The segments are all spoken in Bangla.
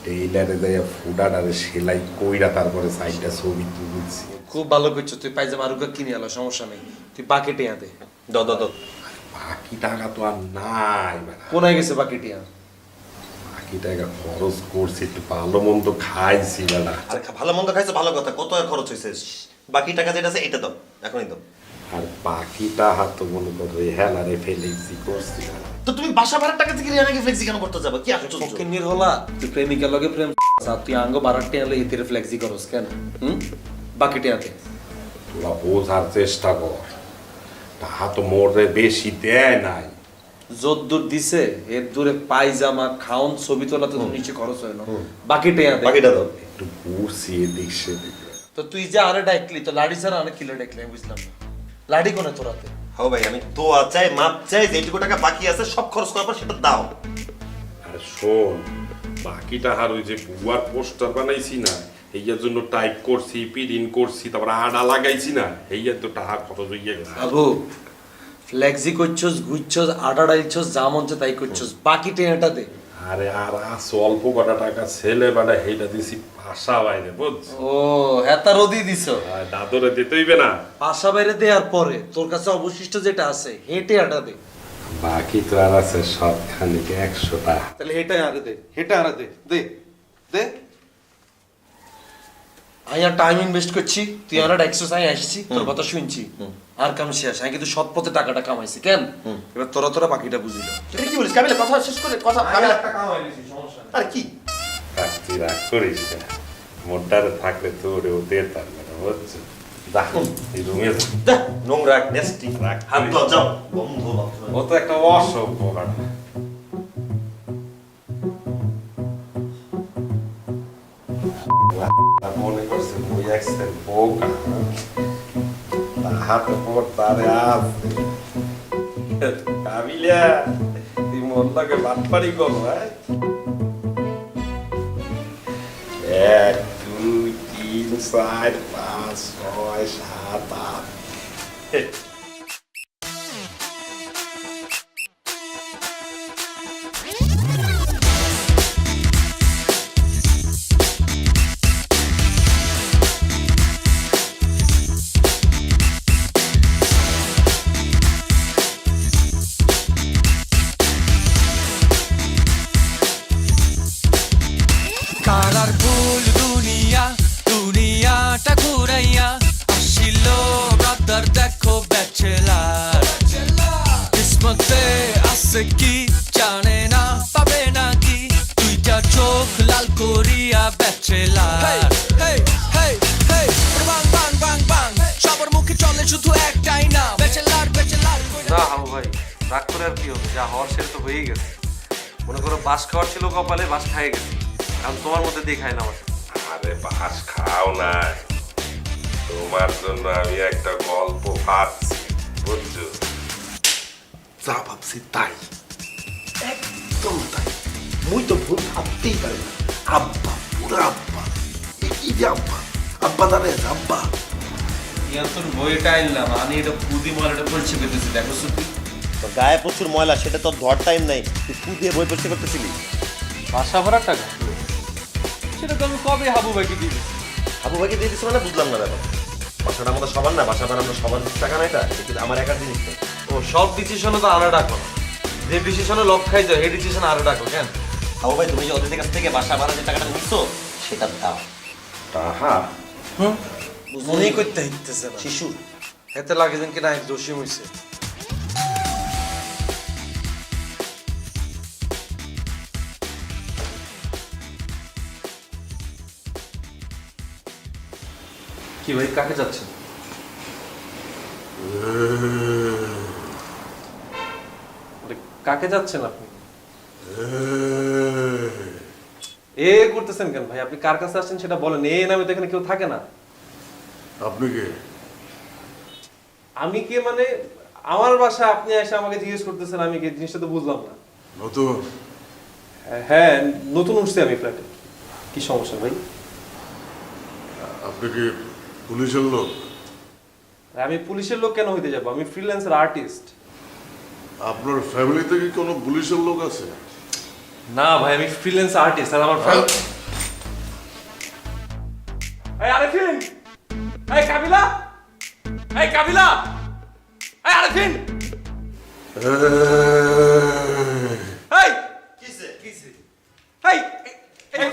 টেইলারে যাইয়া ফুডাটারে সেলাই কইরা তারপরে সাইডটা ছবি তুলছি। খুব ভালো করছো, তুই পায়জামা আরুকা কিনে আলো, সমস্যা নেই, তুই বাকেটে আদে। দ বাকি টাকা তো আর নাই বেটা। কোনায় গেছে বাকেটে? বাকি টাকা খরচ করছি, একটু ভালো মন্দ খাইছি বেটা। আরে ভালো মন্দ খাইছো ভালো কথা, কত আর খরচ হয়েছে? বাকি টাকা যেটা আছে এটা দাও, এখনই দাও। আর বাকি টাকা তো মনে করো হেলারে ফেলেছি করছি। তো তুমি বাসা ভাড়ার টাকা থেকে রিয়ানাকে ফ্লেক্সি কেন করতে যাবে? কি আশ্চর্য! ফকির নির্হলা, তুই প্রেমিকার লগে প্রেম তুই আঙ্গ বারাটে আনলে এতে ফ্লেক্সি করস কেন? বাকেটে আদে। তোরা বোঝার চেষ্টা কর, টাকা তো মোরে বেশি দেয় নাই। যদ্দূর দিছে এর দূরে পায়জামা খাউন ছবি তোলাতে তো নিচে খরচ হয় না, বাকিটাই আদে। বাকিটা দাও। একটু ঘুরছি এদিক সেদিক। তো তুই যে আরে ডাকলি, তো লাড়ি ছাড়া অনেক কিলো ডাকলি, আমি বুঝলাম না লাড়ি কোনে তোরাতে? হ্যাঁ ভাই, আমি দোয়া চাই, মাপ চাই, যেটুকু টাকা বাকি আছে সব খরচ করার পর সেটা দাও। আর শোন, বাকি টাকার ওই যে বুয়ার পোস্টার বানাইছি না, এইয়ার জন্য টাইপ করছি, প্রিন্ট করছি, তারপর আডা লাগাইছি না, এইয়ার তো টাকা খরচ হইয়া গেছে। আবু ফ্লেক্সি করছস, ঘুরছস, আটা ডাইলছস, যা মন চায় তাই করছস, বাকি টেনেটা দে। আরে আর আছে অল্প কটা টাকা, ছেলে বেটা হেইটা দিছি পাশা বাইরে, বুঝছ? ও হেতা রদি দিছ, আর দাদরে দিতে হইবে না। পাশা বাইরে দেওয়ার পরে তোর কাছে অবশিষ্ট যেটা আছে হেঁটে আটা দে। বাকি তো আর আছে সবখানিক 100 টাকা। তাহলে হেঁটে আরে দে, হেঁটে আরে দে, দে দে। আমি আর টাইম ইনভেস্ট করছি, তুই আমার এক্সারসাইজ আসছি, তোর কথা শুনছি, আর কাম শেষ। আমি কিন্তু সৎ পথে টাকাটা কামাইছি, কেন? এবার তোরা তোরা বাকিটা বুঝিল। তুই কি বলিস কাবিলা? কথা শেষ করে কথা কাবিলা। আর কি তুই রাগ করিস না, মোটারে থাকলে তো ওরেও দিতাম না, বুঝছ? যা এই রুমে যা। যা, নোংরা নেস্টি রাগ হাত করিস দাও, না। যাও বন্ধু। ও তো একটা অসভ্য বেটা। মনে করছে বই অ্যাক্সিডেন্ট বোকা, হাতে পর তারে আছে কাবিলা, তুই মোল্লাকে বাটপারি করো। 1 2 3 4 5 6 7 8 কালারফুল দুনিয়া, দুনিয়াটা ঘুরাইয়া আসিল ব্রাদার, দেখো ব্যাচেলার। কিসমতে আছে কি জানে না, পাবে নাকি দুইটা চোখ লাল করিয়া ব্যাচেলার। বাং বাং বাং বাং, সবার মুখে চলে শুধু একটাই না, ব্যাচেলার ব্যাচেলার। না হাবু ভাই, রাগ করে আর কি হবে, যা হওয়ার সেটা তো হয়েই গেছে। মনে করো বাস খাওয়ার ছিল কপালে, বাস খাইয়ে গেছে, এখন তোমার মধ্যে দিয়ে খাই না আমার। আরে বাস খাও না, তোমার জন্য আমি একটা গল্প ভাবছি, বুঝছো? যা ভাবছি তাই, একদম তাই। মুই তো ভুল ভাবতেই পারি না। আব্বা, পুরো আব্বা, কি যে আব্বা, আব্বা দাঁড়ে আব্বা। তোর বইটা আনলাম, আমি এটা পুদি মালাটা পরিচয় পেতেছি, দেখো তুই তোর গায়ে প্রচুর ময়লা, সেটা তোর ধর টাইম নাই, তুই ফু দিয়ে বই পড়তে করতেছিলি। বাসা ভাড়ার টাকা সেটা তো আমি কবে হাবু ভাইকে দিয়ে দিচ্ছি। হাবু ভাইকে দিয়ে দিচ্ছে মানে বুঝলাম না ব্যাপার। বাসাটা আমাদের সবার না, বাসা ভাড়া আমরা সবার টাকা না, এটা কিন্তু আমার একার জিনিস নেই। ও সব ডিসিশনে তো আরো ডাকো না, যে ডিসিশনে লক খাই যায় এই ডিসিশনে আরো ডাকো কেন? হাবু ভাই, তুমি যে ওদের কাছ থেকে বাসা ভাড়া যে টাকাটা নিচ্ছ সেটা দাও। তাহা মনেই করতে হিটতেছে না, শিশু হেতে লাগে যেন কিনা এক জসিম হইছে। কি ভাই, কাকে যাচ্ছেন? কাকে যাচ্ছেন আপনি? এ করতেছেন কেন ভাই? আপনি কার কাছে আসছেন সেটা বলেন। এ নামে তো এখানে কেউ থাকে না। আপনি কে? আমি কে মানে? আমার বাসা আপনি এসে আমাকে জিজ্ঞেস করতেছেন আমি কে, জিনিসটা তো বুঝলাম না। নতুন? হ্যাঁ, নতুন উঠছি আমি ফ্ল্যাটে। কি সমস্যা ভাই? আপনি কি পুলিশের লোক? আমি পুলিশের লোক কেন হইতে যাবো? আমি ফ্রিল্যান্সার আর্টিস্ট। আপনার ফ্যামিলিতে কি কোনো পুলিশের লোক আছে? না ভাই, আমি ফ্রিল্যান্স আর্টিস্ট, আর আমার এই আরেফিন, এই কাবিলা, এই কাবিলা, এই আরেফিন, এই কিসে কিসে এই এই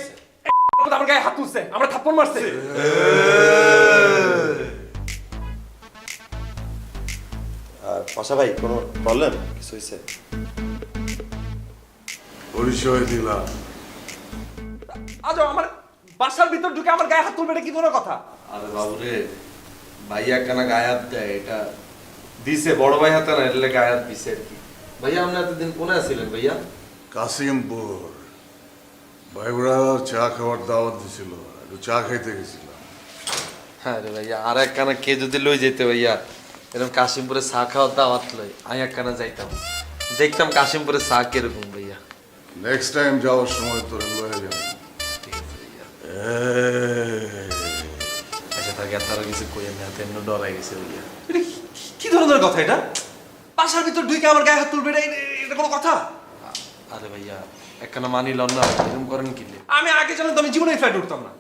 আমার গায়ে হাত তুলছে, আমরা থাপ্পড় মারছে। আর পাশা ভাই কোনো প্রবলেম কিছু হয়েছে? পরিচয় দিলাম। আজ আমার বাসার ভিতর ঢুকে আমার গায়ে হাত তুলবে, এটা কি ধরনের কথা? আরে বাবুরে, ভাইয়া কেন গায়াত দেয় এটা দিছে বড় ভাই হাতে না, এলে গায়াত দিছে আর কি। ভাইয়া আপনি এতদিন কোনে আছিলেন ভাইয়া? কাসিমপুর ভাইরা চা খাওয়ার দাওয়াত দিছিল, একটু চা খাইতে গেছিলাম। হ্যাঁ রে ভাইয়া, আর এক কানা কে যদি লই যেতে ভাইয়া, এরকম কাশিমপুরে চা খাওয়ার দাওয়াত লই, আমি এক কানা যাইতাম, দেখতাম কাশিমপুরে চা কিরকম ভাইয়া। নেক্সট টাইম যাওয়ার সময় তোর লয়ে যাবো। ঠিক আছে ভাইয়া। আচ্ছা তাকে তারা কিছু কইয়া না, তেমন ডরাই গেছে ভাইয়া। এটা কি ধরনের কথা এটা? বাসার ভিতর ঢুকে আমার গায়ে হাত তুলবে, এটা কোনো কথা? আরে ভাইয়া একখানা মানি লন না, এরকম করেন কিলে? আমি আগে জানলে তো আমি জীবনে ফ্লাইট উঠতাম না।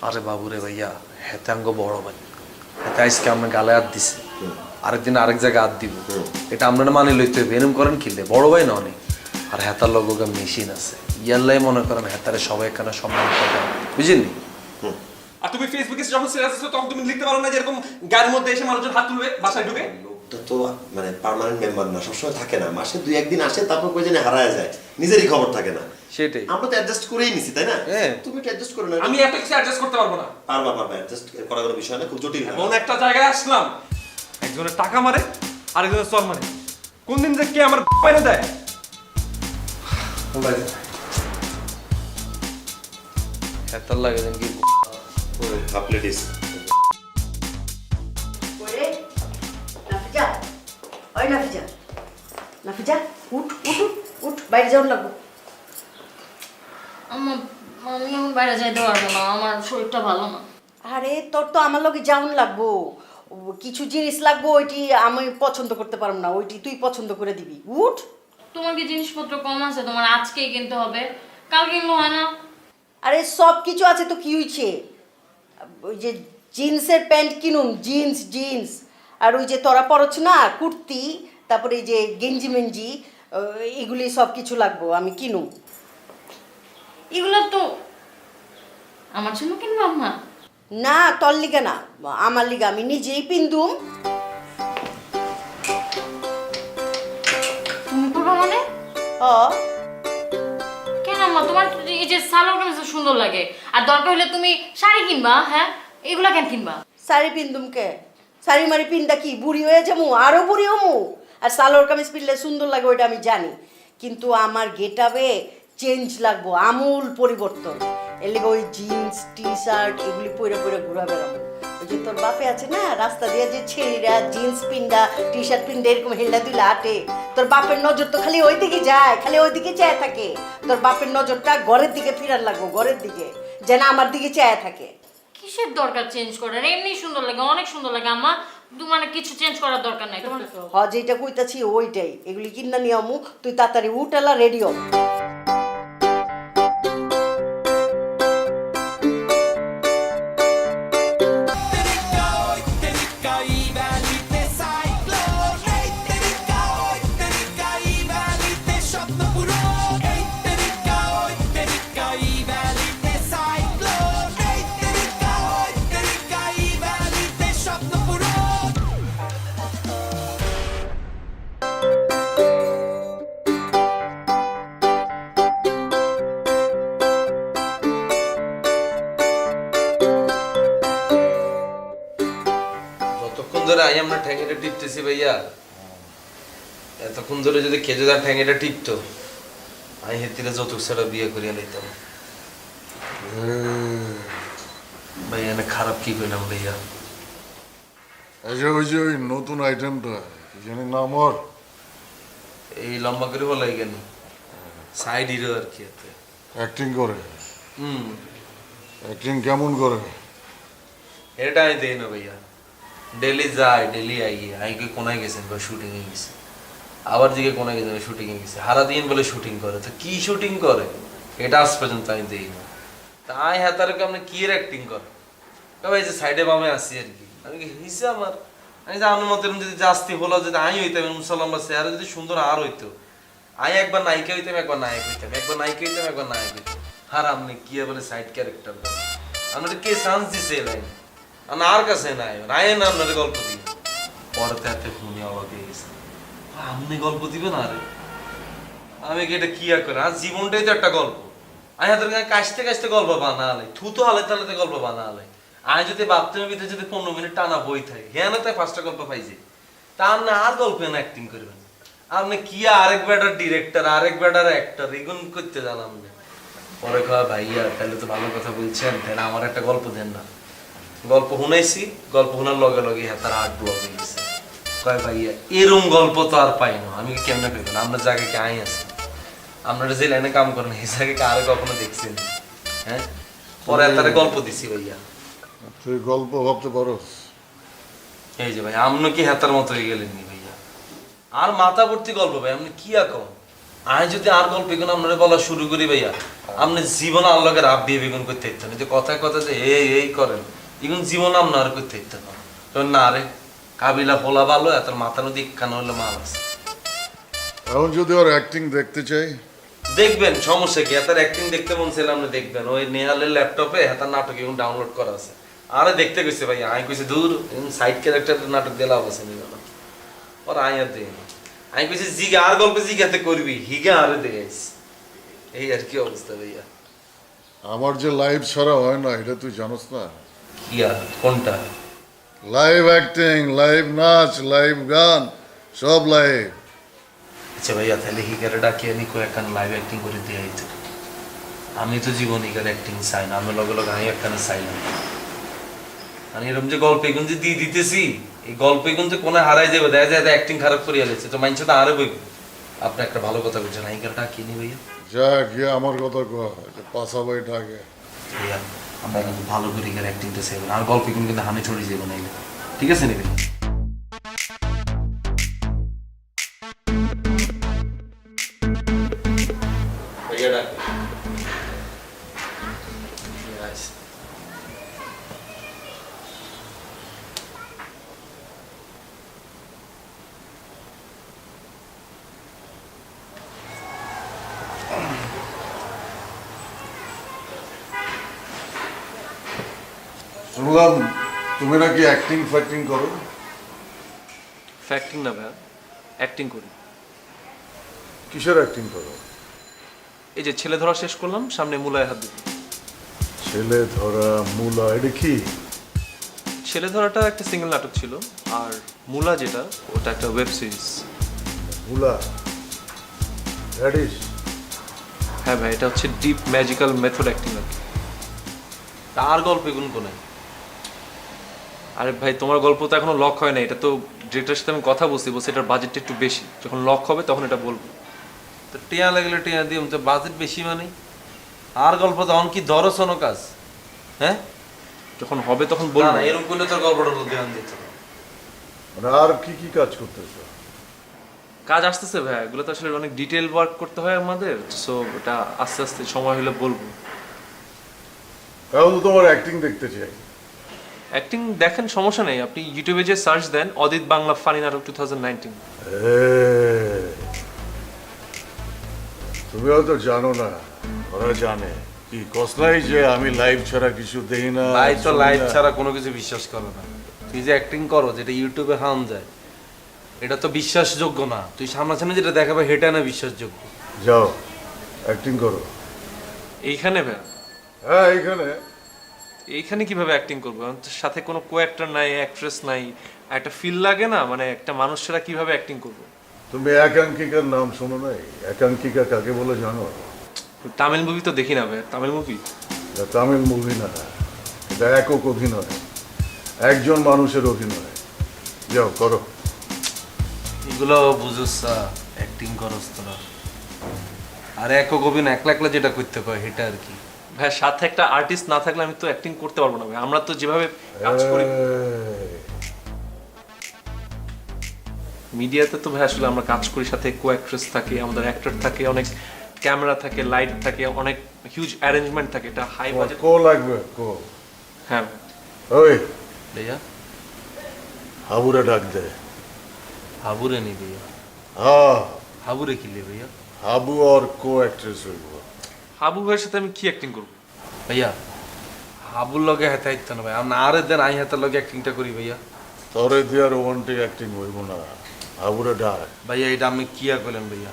আরে বাবুরে ভাইয়া, হেতাঙ্গ বড় ভাই, হেতা আজকে আমরা গালে হাত দিছে, আরেকদিন আরেক জায়গায় হাত দিব, এটা আমরা মানি লইতে হবে, এরকম করেন কিলে? বড় ভাই না অনেক, আর হেতার লগা মেশিন আছে, ইয়াল্লাই মনে করেন হেতারে সবাই একখানা সম্মান করে, বুঝিনি? আর তুমি ফেসবুকে যখন স্ট্যাটাস দিছো তখন তুমি লিখতে পারো না যে এরকম গাড়ির মধ্যে এসে মানুষজন হাত তুলবে বাসায় ঢুকে? লোকটা তো মানে পার্মানেন্ট মেম্বার না, সবসময় থাকে না, মাসে 2-1 দিন আসে, তারপর কই জানি হারায় যায়, নিজেরই খবর থাকে না। সেটাই। আমরা তো অ্যাডজাস্ট করেই নিছি, তাই না? হ্যাঁ। তুমি তো অ্যাডজাস্ট করো না। আমি একটা কিছু অ্যাডজাস্ট করতে পারবো না। পারবা অ্যাডজাস্ট করার কোনো বিষয় না, খুব জটিল না। এমন একটা জায়গায় আসলাম, একজনের টাকা মারে আরেকজনের চর মারে, কোন দিন যে কে আমার বাইরে দেয়। হেতার লাগে যেন কি হাফ লেডিস ওরে নাফিজা, ওই নাফিজা, নাফিজা উঠ উঠ উঠ, বাইরে যাওয়ার লাগবো। আমি এখন বাইরে যাইতে পারবো না, আমার শরীরটা ভালো না। আরে তোর তো আমার লগে যাওন লাগবো, কিছু জিনিস লাগবো, ওইটি আমি পছন্দ করতে পারবো না, ওইটি তুই পছন্দ করে দিবি। উঠ। তোমার কি জিনিসপত্র কম আছে? তোমার আজকেই কিনতে হবে, কাল কিনলে হয় না? আরে সব কিছু আছে তো কি হইছে, ওই যে জিন্সের প্যান্ট কিনুন, জিন্স জিন্স, আর ওই যে তোরা পরছ না কুর্তি, তারপরে এই যে গেঞ্জি মেঞ্জি, এগুলি সব কিছু লাগবো, আমি কিনুম। এগুলো তো আমার জন্য কিনবো আম্মা? না তোর লিগা না, আমার লিগা, আমি নিজেই পিন্দুম। তুমি করবো মানে? হ। কেন আম্মা, তোমার তো এই যে সালোয়ার কামিজ সুন্দর লাগে, আর দরকার হলে তুমি শাড়ি কিনবা। হ্যাঁ, এগুলা কেন কিনবা? শাড়ি পিন্দুম কে? শাড়ি মারি পিন্দা কি বুড়ি হয়ে যাবো? আরো বুড়ি হমু? আর সালোয়ার কামিজ পিনলে সুন্দর লাগে ওইটা আমি জানি, কিন্তু আমার গেটাবে চেঞ্জ লাগবো, আমূল পরিবর্তন। এর লেগে ওই জিন্স টি শার্ট এগুলি পরে পরে ঘুরা বেড়াবো। ওই যে তোর বাপে আছে না রাস্তা দিয়ে যে ছেড়িরা জিন্স পিন্ডা টি শার্ট পিন্ডা এরকম হেল্লা দুলা আটে, তোর বাপের নজর তো খালি ওই দিকে যায়, খালি ওই দিকে চেয়ে থাকে। তোর বাপের নজরটা ঘরের দিকে ফিরার লাগবো, ঘরের দিকে, যেন আমার দিকে চেয়ে থাকে। কিসের দরকার চেঞ্জ করার? এমনি সুন্দর লাগে, অনেক সুন্দর লাগে আম্মা, মানে কিছু চেঞ্জ করার দরকার নাই তোমার। হ যেটা কইতাছি ওইটাই, এগুলি কিনা নিয়ে আমু, তুই তাড়াতাড়ি উঠেলা রেডি হ। যতক্ষণ ধরে আই আমরা ঠ্যাঙ্গিটা টিপতেছি ভাইয়া, এতক্ষণ ধরে যদি খেজুদার ঠ্যাঙ্গিটা টিপতো, আমি হেতিরে যৌতুক ছাড়া বিয়ে করিয়া নিতাম। ভাইয়া এনে খারাপ কি কইলাম ভাইয়া? এই যে ওই যে ওই নতুন আইটেমটা কি জানি নাম ওর, এই লম্বা করে বলাই কেন, সাইড হিরো আর কি। এতে অ্যাক্টিং করে, হুম, অ্যাক্টিং কেমন করে? এটা আমি দেই না ভাইয়া, ডেলি যায় ডেলি আইকে কোনায় গেছেন বা শুটিং এ গেছে, আবার দিকে কোনায় গেছেন শুটিং এ গেছে, সারা দিন বলে শুটিং করে, তো কি শুটিং করে এটা আজ পর্যন্ত আমি দেই না। তাই হাতারে আপনি কি এর অ্যাক্টিং করে? ভাই যে সাইডে বামে আসি আর কি আমি কি হিসে আমার আমি যে আমার মতো এরকম যদি জাস্তি হলো যদি আমি হইতাম মুসলমান বা চেহারা যদি সুন্দর আর হইতো আমি একবার নায়িকা হইতাম একবার নায়ক হইতাম একবার নায়িকা হইতাম একবার নায়ক হইতাম আর আপনি কি বলে সাইড ক্যারেক্টার আপনার কে চান্স দিছে এই লাইন আর কাছে নাই রায় না আপনার গল্প দিব পরে তো এত শুনি অবাক হয়ে গেছে আপনি গল্প দিবেন আরে আমি কি এটা কি আর করে আর জীবনটাই তো একটা গল্প আমি হাতের গায়ে কাশতে কাশতে গল্প বানালে থুতো হালে তালে গল্প বানালে আমি যদি বাথরুমের ভিতরে যদি 15 মিনিট টানা বই থাকে হ্যাঁ না তাই 5টা গল্প পাইছে তা আপনি আর গল্প না অ্যাক্টিং করবেন আপনি কি আরেক বেটার ডিরেক্টর আরেক বেটার অ্যাক্টর এগুন করতে জান আপনি পরে কয় ভাইয়া তাহলে তো ভালো কথা বলছেন তাহলে আমার একটা গল্প দেন না গল্প শুনাইছি গল্প শোনার লগে লগে হ্যাঁ তার আর্ট ব্লক হয়ে গেছে কয় ভাইয়া এরম গল্প তো আর পাই না আমি কেমনে পেবেন আপনার জায়গায় কি আই আছে আপনারা যে লাইনে কাম করেন এই জায়গায় আরে কখনো দেখছেন হ্যাঁ পরে তার গল্প দিছি ভাইয়া তুই গল্প ভাবতে পারোস? এই যে ভাই আপনি কি হেতার মতো হয়ে গেলেন নি ভাইয়া আর মাথা ভর্তি গল্প ভাই আপনি কি এখন আমি যদি আর গল্প এগুলো আপনারা বলা শুরু করি ভাইয়া আপনি জীবন আল্লাহকে রাব বিয়ে বেগুন করতে ইচ্ছেন যে কথায় কথা যে এই করেন এগুন জীবন আপনার আর করতে ইচ্ছেন না রে কাবিলা ফোলা ভালো এত মাথা নদী কানো হলে মাল আছে এখন যদি ওর অ্যাক্টিং দেখতে চাই দেখবেন সমস্যা কি এত অ্যাক্টিং দেখতে মন চাইলে আপনি দেখবেন ওই নেহালের ল্যাপটপে এত নাটক এখন ডাউনলোড করা আছে আরে দেখতে গেছে ভাই আমি কইছি দূর সাইড ক্যারেক্টারের নাটক দিলা অবশ্যই নিল না ওর আই আর দেই আমি কইছি জিগা আর গল্প জিগাতে করবি হিগা আরে দেখাইস এই আর কি অবস্থা ভাইয়া আমার যে লাইভ ছাড়া হয় না এটা তুই জানোস না? কি আর কোনটা লাইভ অ্যাক্টিং, লাইভ নাচ, লাইভ গান, সব লাইভ। আচ্ছা ভাইয়া তাহলে হিগারে ডাকিয়ে নি কয়েকখান লাইভ অ্যাক্টিং করে দিয়ে আইতো আমি তো জীবন হিগার অ্যাক্টিং চাই না আমি লগে লগে আমি একখানে চাই না আমি এরকম যে গল্প এগুন যে দিয়ে দিতেছি এই গল্প এগুন যে কোনে হারাই যাবে দেখা যায় অ্যাক্টিং খারাপ করিয়া লেছে তো মাইনছে তো আরে বইব আপনি একটা ভালো কথা বলছেন হিগারে ডাকিয়ে নি ভাইয়া যা গিয়ে আমার কথা কয় পাশা বাই ডাকে। ভাইয়া আমরা কিন্তু ভালো করে হিগার অ্যাক্টিংটা চাইব আর গল্প এগুন কিন্তু হানি ছড়িয়ে যাবো নাইলে ঠিক আছে নিবি ভাইয়া ডাকে শুনলাম তুমি নাকি অ্যাক্টিং ফ্যাক্টিং করো? ফ্যাক্টিং না ভাইয়া, অ্যাক্টিং করি। কিসের অ্যাক্টিং করো? এই যে ছেলে ধরা শেষ করলাম, সামনে মূলায় হাত দিবি। ছেলে ধরা, মূলা, এটা কি? ছেলে ধরাটা একটা সিঙ্গেল নাটক ছিল, আর মূলা যেটা ওটা একটা ওয়েব সিরিজ। মূলা হ্যাঁ ভাই, এটা হচ্ছে ডিপ ম্যাজিক্যাল মেথড অ্যাক্টিং আর কি। তার গল্প এগুন কোনে? আরে ভাই তোমার গল্প তো এখনো লক হয় না, এটা তো ডিরেক্টরের সাথে আমি কথা বলছি, এটার বাজেটটা একটু বেশি, যখন লক হবে তখন এটা বলবো। তো টিয়া লাগলে টিয়া দিও তো বাজেট বেশি মানে আর গল্প তখন কি ধরছনো কাজ হ্যাঁ যখন হবে তখন না বলবো। না এরকম করলে তোর গল্পটা ধ্যান দিতে হবে। মানে আর কি কি কাজ করতেছ? কাজ আসতেছে ভাই, এগুলো তো আসলে অনেক ডিটেল ওয়ার্ক করতে হয় আমাদের, সো এটা আস্তে আস্তে সময় হলে বলবো। এখন তো তোমার অ্যাক্টিং দেখতে চাই। অ্যাক্টিং দেখেন, সমস্যা নেই, আপনি ইউটিউবে যে সার্চ দেন অদিত বাংলা ফানি নাটক 2019। তুমি হয়তো জানো না, ওরা জানে কি কসলাই যে আমি লাইভ ছাড়া কিছু দেখি না। ভাই তো লাইভ ছাড়া কোনো কিছু বিশ্বাস করে না। তুই যে অ্যাক্টিং করো যেটা ইউটিউবে হাম যায় এটা তো বিশ্বাসযোগ্য না। তুই সামনাসামনি যেটা দেখাবে সেটা না বিশ্বাসযোগ্য। যাও অ্যাক্টিং করো। এইখানে ভাই? হ্যাঁ এইখানে। এইখানে কিভাবে অ্যাক্টিং করবো? আমার তো সাথে কোনো কো অ্যাক্টর নাই, অ্যাক্ট্রেস নাই, একটা ফিল লাগে না, মানে একটা মানুষ ছাড়া কিভাবে অ্যাক্টিং করবো? তুমি একাঙ্কিকার নাম শোনো নাই? একাঙ্কিকা কাকে বলে জানো? তামিল মুভি তো দেখি না ভাই, তামিল মুভি। এটা তামিল মুভি না, এটা একক অভিনয়, একজন মানুষের অভিনয়। যাও করো। এগুলো বুঝোস অ্যাক্টিং করস তোরা। আর একক অভিনয় একলা একলা যেটা করতে কয় সেটা আর কি। ভাই সাথে একটা আর্টিস্ট না থাকলে আমি তো অ্যাক্টিং করতে পারবো না ভাই। আমরা তো যেভাবে কাজ করি মিডিয়াতে, তো ভাই আসলে আমরা কাজ করি, সাথে কো অ্যাক্ট্রেস থাকে, আমাদের অ্যাক্টর থাকে, অনেক ক্যামেরা থাকে, লাইট থাকে, অনেক হিউজ অ্যারেঞ্জমেন্ট থাকে, এটা হাই বাজেট। কো লাগবে কো। হ্যাঁ ওই ভাইয়া হাবুরে ডাক দে। হাবুরে নি ভাইয়া, হ্যাঁ, হাবুরে কিনলে ভাইয়া? হাবু আর কো অ্যাক্ট্রেস হইব। হাবু ভাইয়ের সাথে আমি কি অ্যাক্টিং করবো? ভাইয়া হাবুর লগে হেতা ইত্যান ভাই, আমরা আরে দেন আই হেতার লগে অ্যাক্টিংটা করি ভাইয়া। তোরে দিয়া রোমান্টিক অ্যাক্টিং হইব না, হাবুরে ডাক। ভাইয়া এটা আমি কি আর করলেন ভাইয়া,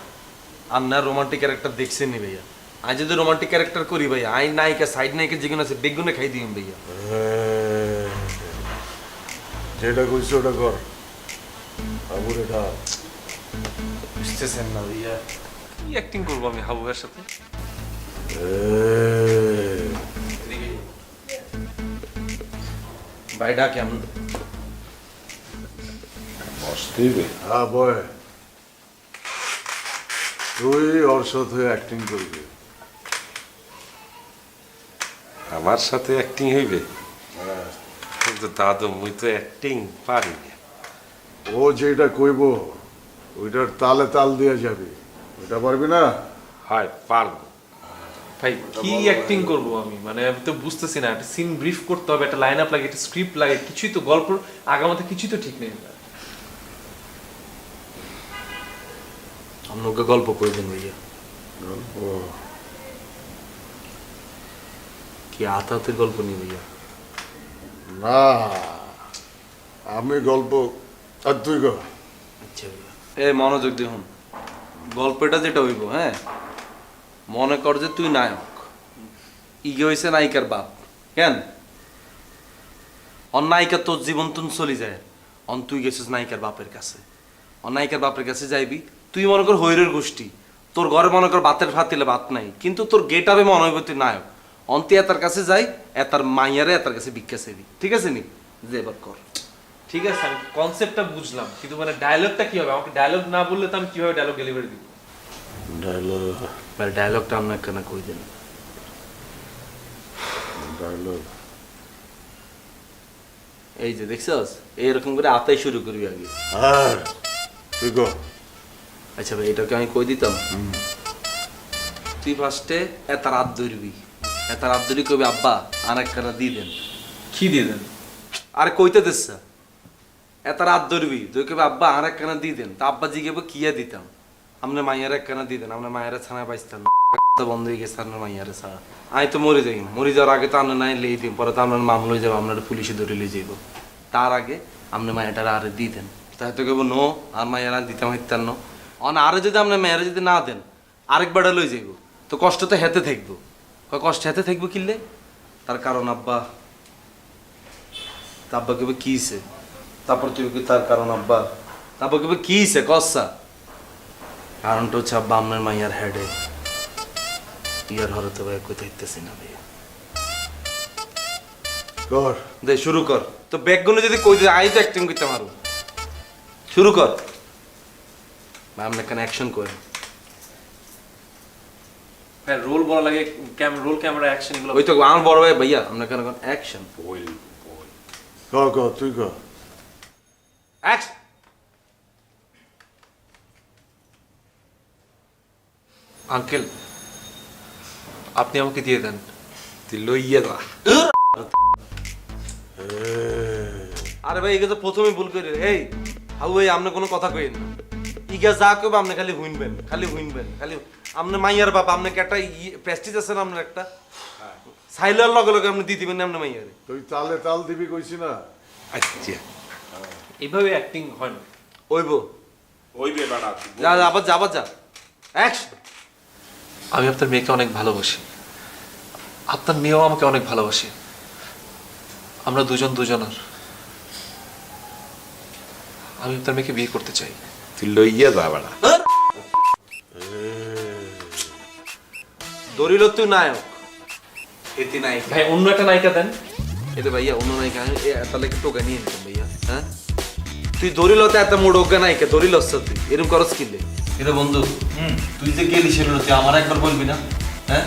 আপনার রোমান্টিক ক্যারেক্টার দেখছেন নি ভাইয়া? আমি যদি রোমান্টিক ক্যারেক্টার করি ভাইয়া, আই নায়িকা সাইড নায়িকা যেগুলো আছে বেগুনে খাই দিন ভাইয়া। যেটা কইছো ওটা কর, হাবুরে ডাক। বুঝতেছেন না ভাইয়া? কি অ্যাক্টিং করবো আমি হাবু ভাইয়ের সাথে? ভাই ডাক কেমন? বসতে হবে। হ্যাঁ বয়, তুই ওর সাথে অ্যাক্টিং করবি। আমার সাথে অ্যাক্টিং হইবে? কিন্তু দাদু মুই তো অ্যাক্টিং পারি না। ও যেটা কইব ওইটার তালে তাল দিয়া যাবি, ওইটা পারবি না? হয় পারবো। ভাই কি অ্যাক্টিং করবো আমি, মানে আমি তো বুঝতেছি না। একটা সিন ব্রিফ করতে হবে, একটা লাইন আপ লাগে, একটা স্ক্রিপ্ট লাগে, কিছুই তো গল্প আগামাতে কিছুই তো ঠিক নেই। আপনাকে গল্প করে দেন ভাইয়া। গল্প কি আতাতের গল্প নেই ভাইয়া? না, আমি গল্প আর তুই কর। আচ্ছা ভাইয়া, এ মনোযোগ দেখুন, গল্পটা যেটা হইব, হ্যাঁ মনে কর যে তুই নায়ক, ইগে হয়েছে নায়িকার বাপ, কেন অনায়িকা তোর জীবন তুন চলে যায়, অন তুই গেছিস নায়িকার বাপের কাছে, অনায়িকার বাপের কাছে যাইবি, তুই মনে কর হৈরের গোষ্ঠী, তোর ঘরে মনে কর ভাতের ফাতিলে ভাত নাই, কিন্তু তোর গেট আপে মনে হইব তুই নায়ক, অন্তি এতার কাছে যাই, এতার মাইয়ারে এতার কাছে ভিক্ষা চাইবি, ঠিক আছে নি? যে এবার কর। ঠিক আছে, আমি কনসেপ্টটা বুঝলাম, কিন্তু মানে ডায়লগটা কি হবে? আমাকে ডায়লগ না বললে তো আমি কিভাবে ডায়লগ ডেলিভারি দিব? ডায়লগ ডায়লগটা আপনার কেন কই দেন? ডায়লগ এই যে দেখছস, এইরকম করে আতাই শুরু করবি আগে। হ্যাঁ তুই কর। আচ্ছা ভাই, এটাকে আমি কই দিতাম, তুই ফার্স্টে এতার হাত ধরবি, এতার হাত ধরি কবি আব্বা আর একটা দিয়ে দেন। কি দিয়ে দেন? আরে কইতে দিচ্ছা, এতার হাত ধরবি, তুই কবি আব্বা আর একখানা দিয়ে দেন, তা আব্বা জিগেবো কিয়া দিতাম, আপনার মাইয়ার একখানা দিয়ে দেন, আপনার মায়েরা ছানায় পাইতাম বন্ধ হয়ে গেছে, আপনার মাইয়ারে ছাড়া আমি তো মরে যাই, মরে যাওয়ার আগে তো আপনার নাই লেই দিন, পরে তো আপনার মামলা হয়ে যাবো, আপনার পুলিশে ধরে লিয়ে যাইব, তার আগে আপনার মায়েরটার আরে দিয়ে দেন, তাই তো কেবো নো আর মায়েরা দিতাম হইতাম ন, অন আরে যদি আপনার মেয়েরা যদি না দেন আরেকবারটা লই যাইব, তো কষ্ট তো হেতে থাকবো, কষ্ট হেতে থাকবো কিনলে, তার কারণ আব্বা, তা আব্বা কেবে কি হইছে, তারপর তুই কি তার কারণ আব্বা, তারপর কেবে কি হইছে কসা, কারণটা হচ্ছে আব্বা আপনার মাইয়ার হেডে ইয়ার হরতে ভাই কোথায় হইতেছি না ভাইয়া। কর দে শুরু কর, তো ব্যাগগুলো যদি কই দিয়ে আই তো অ্যাক্টিং করতে পারো, শুরু কর ভাই, আপনি এখানে অ্যাকশন করেন। হ্যাঁ, রোল বলা লাগে, রোল ক্যামেরা অ্যাকশন এগুলো। ওই তো আমার বড় ভাই ভাইয়া, আপনার কেন অ্যাকশন কর কর তুই কর। অ্যাকশন। আঙ্কেল, আপনি আমাকে দিয়ে দেন। তুই লইয়া যা। আরে ভাই, এগুলো তো প্রথমে ভুল করে, এই হাউ ভাই আপনি কোনো কথা কইেন না, ইগা যা কইব আপনি খালি হুইনবেন, খালি হুইনবেন, খালি আপনি মাইয়ার বাপ, আপনাকে একটা প্রেস্টিজ আছে না আপনার একটা, সাইলার লগে লগে আপনি দিয়ে দিবেন না আপনার মাইয়ারে। তুই তালে তাল দিবি কইছি না। আচ্ছা এইভাবে অ্যাক্টিং হয় না। ওইব ওইবে বেড়া। যা যা, আবার যা, আবার যা, অ্যাকশন। আমি আপনার মেয়েকে অনেক ভালোবাসি, আপনার মেয়েও আমাকে অনেক ভালোবাসে, আমরা দুজন দুজনার। আমি আপনার মেয়েকে বিয়ে করতে চাই। তুই লইয়া যা বেড়া। দরিল তুই নায়ক, এতে নায়ক ভাই অন্য একটা নায়িকা দেন। এতে ভাইয়া অন্য নায়িকা তাহলে একটু টোকা নিয়ে নিতাম ভাইয়া। হ্যাঁ তুই দরিলতে এত মোড় অজ্ঞা নায়িকা, দরিল তুই এরকম করস কিনলে এটা বন্ধু, তুই যে গেলি সেটা তুই আমার একবার বলবি না? হ্যাঁ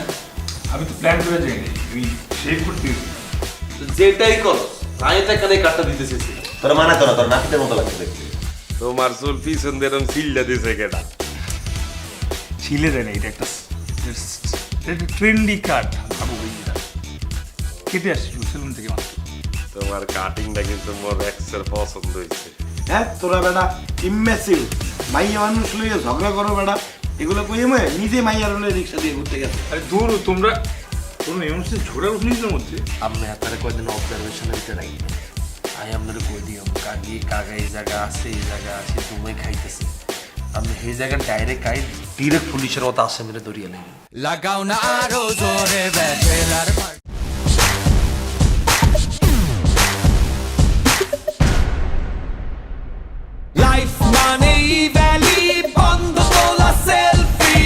আমি তো প্ল্যান করে যাইনি, তুই শেভ করতে যেটাই কর আমি তো এখানে কাটটা দিতে চেয়েছি। তোরা মানা তোরা, তোর নাতিদের মতো লাগছে দেখতে। তোমার চুল পিছন দিয়ে এরম সিল্লা দিছে কেডা? ছিলে দেয় না, এটা একটা ট্রেন্ডি কাট। ভাবো ভাই, এটা কেটে আসছিল সেলুন থেকে মাত্র। তোমার কাটিংটা কিন্তু মোর এক্সের পছন্দ হয়েছে। হ্যাঁ তোরা বেটা ইম্মেসিল মাইয়া মানুষ লইয়া ঝগড়া করো বেটা, এগুলো কই মে নিজে মাইয়ার লইয়া রিক্সা দিয়ে ঘুরতে গেছে। আরে দূর তোমরা এমনকি ঝোড়া উঠে নিজের মধ্যে। আমি হাতারে কয়দিন অবজারভেশনের ভিতরে রাখি আমি আপনার কই দিও কাকি কাকা এই জায়গা আছে এই জায়গা আছে তুমি খাইতেছে আমি সেই জায়গা ডাইরেক্ট খাই ডিরেক্ট পুলিশের মতো আসামিরে ধরিয়ে নেই। লাগাও না আরো জোরে ব্যাচেলার লাইফ মানে ভ্যালি বন্ধ তোলা সেলফি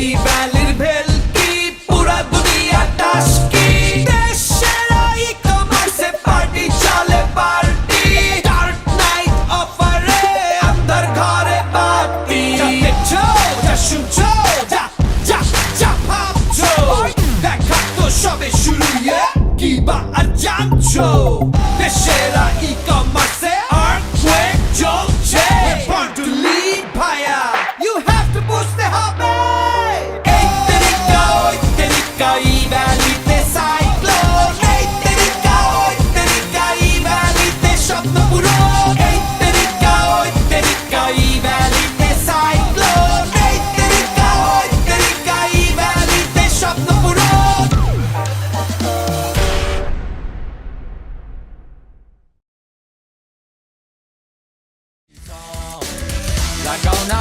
ই ভ্যালির ভেলকি পুরা দুনিয়া টাসকি দেশের ই কমার্সে পার্টি চলে পার্টি ডার্ক নাইট অফারে আন্দার ঘরে পার্টি দেখছো যা শুনছো যা যা যা ভাবছো দেখা তো সবে শুরু কি বা আর জানছো দেশের ই কমার্সে আর্থকুয়েক চলছে born to lead ভাইয়া you have to push the হবে এই তেরিকা ই ভ্যালিতে সাইক্লোন এই তেরিকা ই ভ্যালিতে স্বপ্ন পুরো এই তেরিকা ই ভ্যালিতে সাইক্লোন এই তেরিকা ই ভ্যালিতে স্বপ্ন পুরো লাগাও না